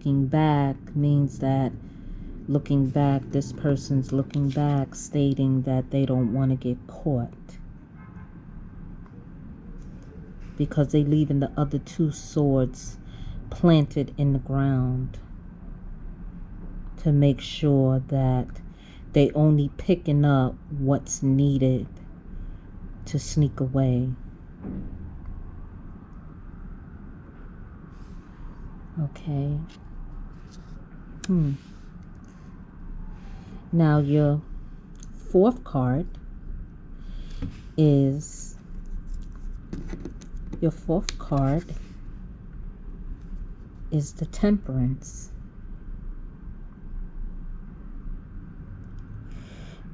looking back means that this person's looking back, stating that they don't want to get caught, because they leaving the other two swords planted in the ground to make sure that they only picking up what's needed to sneak away. Okay. Now your fourth card is the Temperance.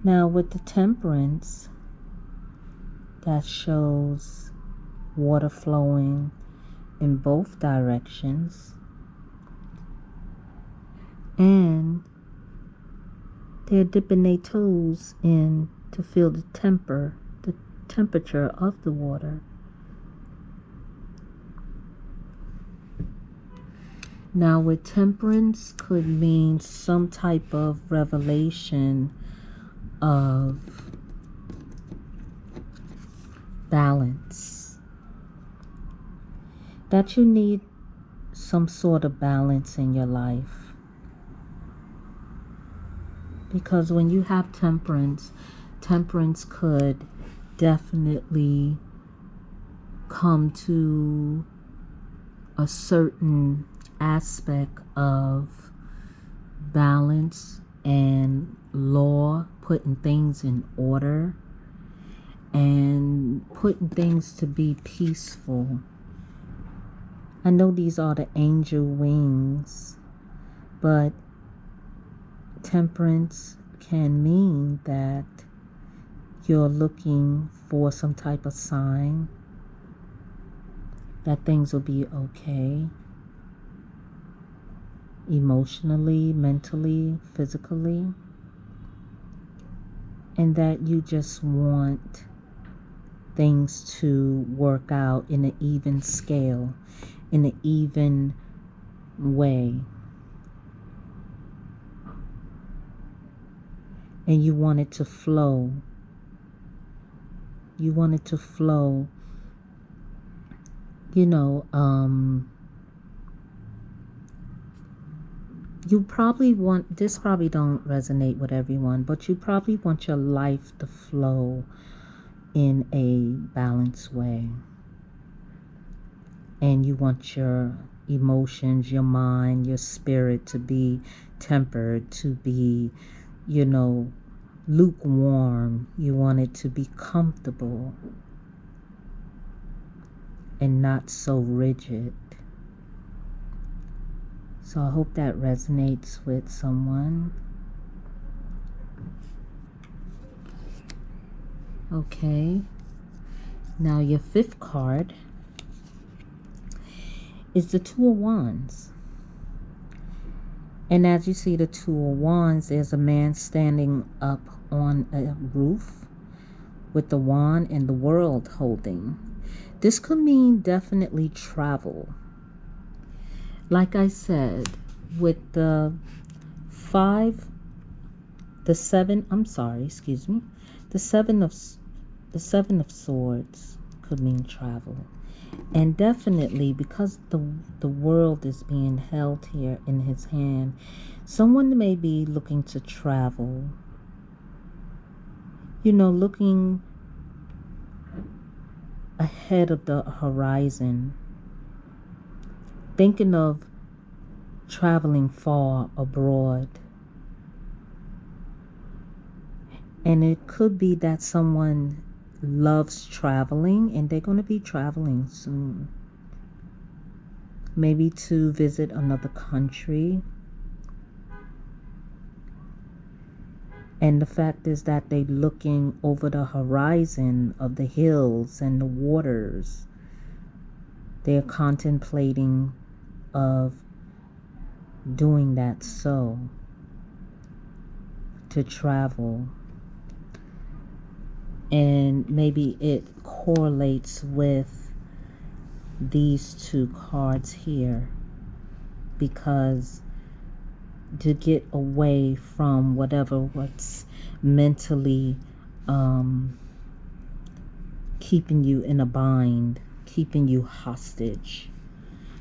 Now with the Temperance, that shows water flowing in both directions, and they're dipping their toes in to feel the temperature of the water. Now with Temperance could mean some type of revelation of balance. That you need some sort of balance in your life. Because when you have Temperance could definitely come to a certain aspect of balance and law, putting things in order and putting things to be peaceful. I know these are the angel wings, but Temperance can mean that you're looking for some type of sign that things will be okay, emotionally, mentally, physically, and that you just want things to work out in an even scale, in an even way. And you want it to flow. You want it to flow, you probably want, this probably don't resonate with everyone, but you probably want your life to flow in a balanced way. And you want your emotions, your mind, your spirit to be tempered, to be, lukewarm. You want it to be comfortable and not so rigid. So I hope that resonates with someone. Okay. Now your fifth card is the Two of Wands. And as you see the Two of Wands, there's a man standing up on a roof with the wand and the world holding. This could mean definitely travel. Like I said, with the seven of Swords could mean travel. And definitely, because the world is being held here in his hand, someone may be looking to travel, looking ahead of the horizon, thinking of traveling far abroad. And it could be that someone loves traveling and they're going to be traveling soon. Maybe to visit another country. And the fact is that they're looking over the horizon of the hills and the waters. They're contemplating of doing that, so to travel. And maybe it correlates with these two cards here. because to get away from what's mentally keeping you in a bind, keeping you hostage,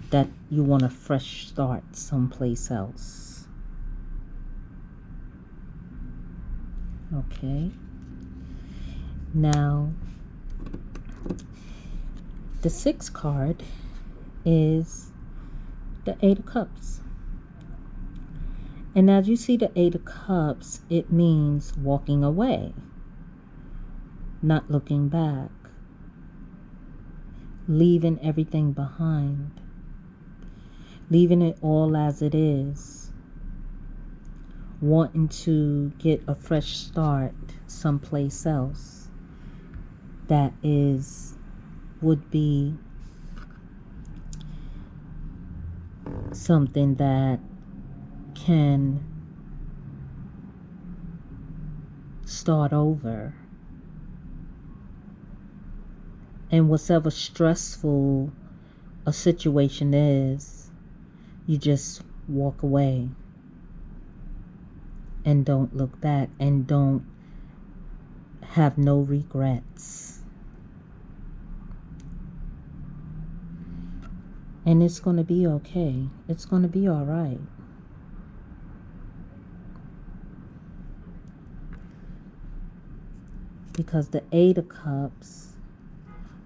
that you want a fresh start someplace else. Okay. Now, the 6th card is the 8 of Cups. And as you see the 8 of Cups, it means walking away, not looking back, leaving everything behind, leaving it all as it is, wanting to get a fresh start someplace else that would be something that can start over. And whatever stressful a situation is, you just walk away and don't look back and don't have no regrets. And it's going to be okay. It's going to be all right. Because the 8 of Cups,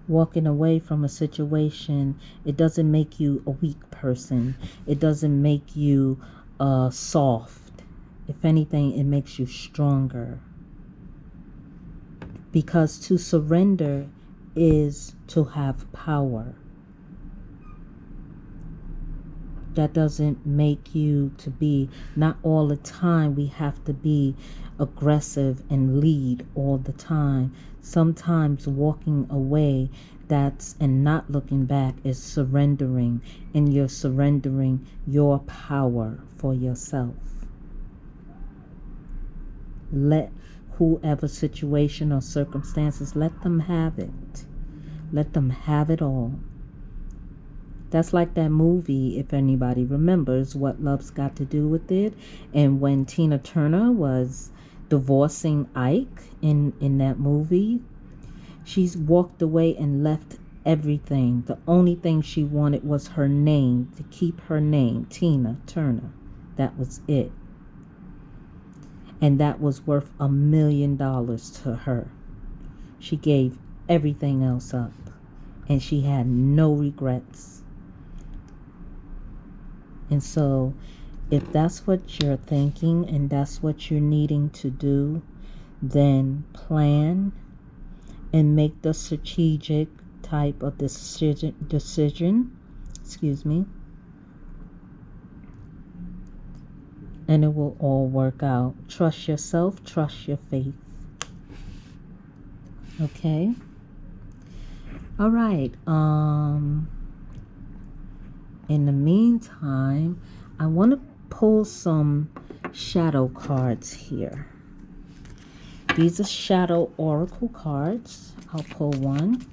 walking away from a situation, it doesn't make you a weak person. It doesn't make you soft. If anything, it makes you stronger. Because to surrender is to have power. That doesn't make you to be, not all the time we have to be aggressive and lead all the time. Sometimes walking away, and not looking back, is surrendering, and you're surrendering your power for yourself. Let whoever situation or circumstances, let them have it. Let them have it all. That's like that movie, if anybody remembers, What Love's Got to Do with It. And when Tina Turner was divorcing Ike in that movie, she's walked away and left everything. The only thing she wanted was her name, to keep her name, Tina Turner. That was it. And that was worth $1 million to her. She gave everything else up, and she had no regrets. And so, if that's what you're thinking and that's what you're needing to do, then plan and make the strategic type of decision, and it will all work out. Trust yourself, trust your faith. Okay? All right. In the meantime, I want to pull some shadow cards here. These are shadow oracle cards. I'll pull one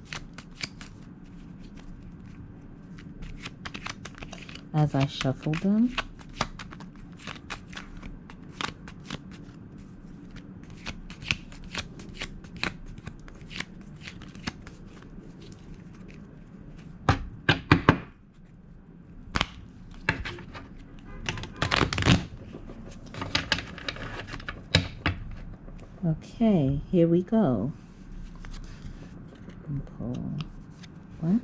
as I shuffle them. Okay, here we go. Pull one.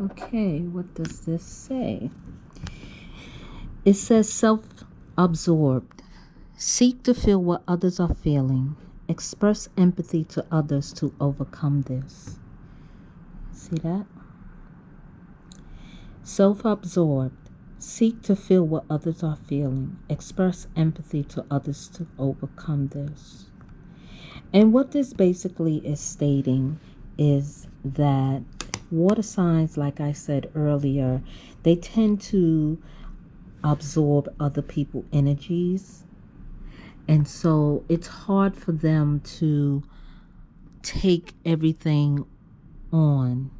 Okay, what does this say? It says self-absorbed. Seek to feel what others are feeling. Express empathy to others to overcome this. See that? Self-absorbed. Seek to feel what others are feeling. Express empathy to others to overcome this. And what this basically is stating is that water signs, like I said earlier, they tend to absorb other people's energies. And so it's hard for them to take everything on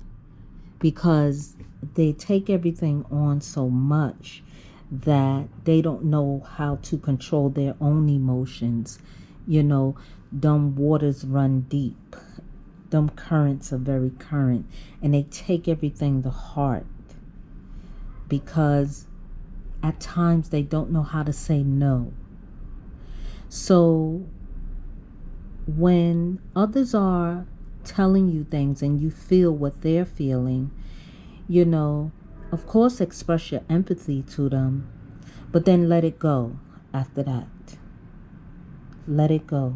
because they take everything on so much that they don't know how to control their own emotions. You know, dumb waters run deep. Dumb currents are very current, and they take everything to heart because at times they don't know how to say no. So when others are telling you things and you feel what they're feeling, you know, of course express your empathy to them, but then let it go after that. Let it go.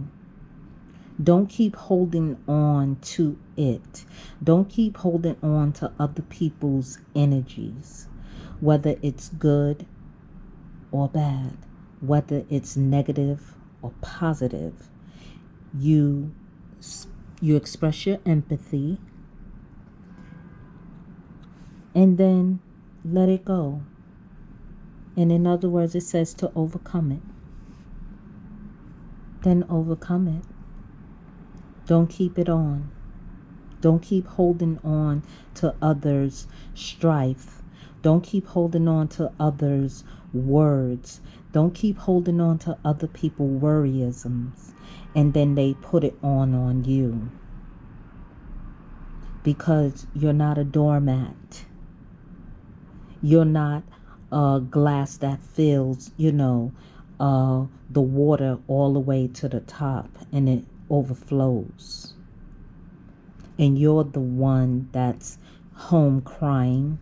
Don't keep holding on to it. Don't keep holding on to other people's energies, whether it's good or bad, whether it's negative or positive. You express your empathy and then let it go. And in other words, it says to overcome it. Then overcome it. Don't keep it on. Don't keep holding on to others' strife. Don't keep holding on to others' words. Don't keep holding on to other people's worryisms. And then they put it on you. Because you're not a doormat. You're not a glass that fills, the water all the way to the top and it overflows. And you're the one that's home crying.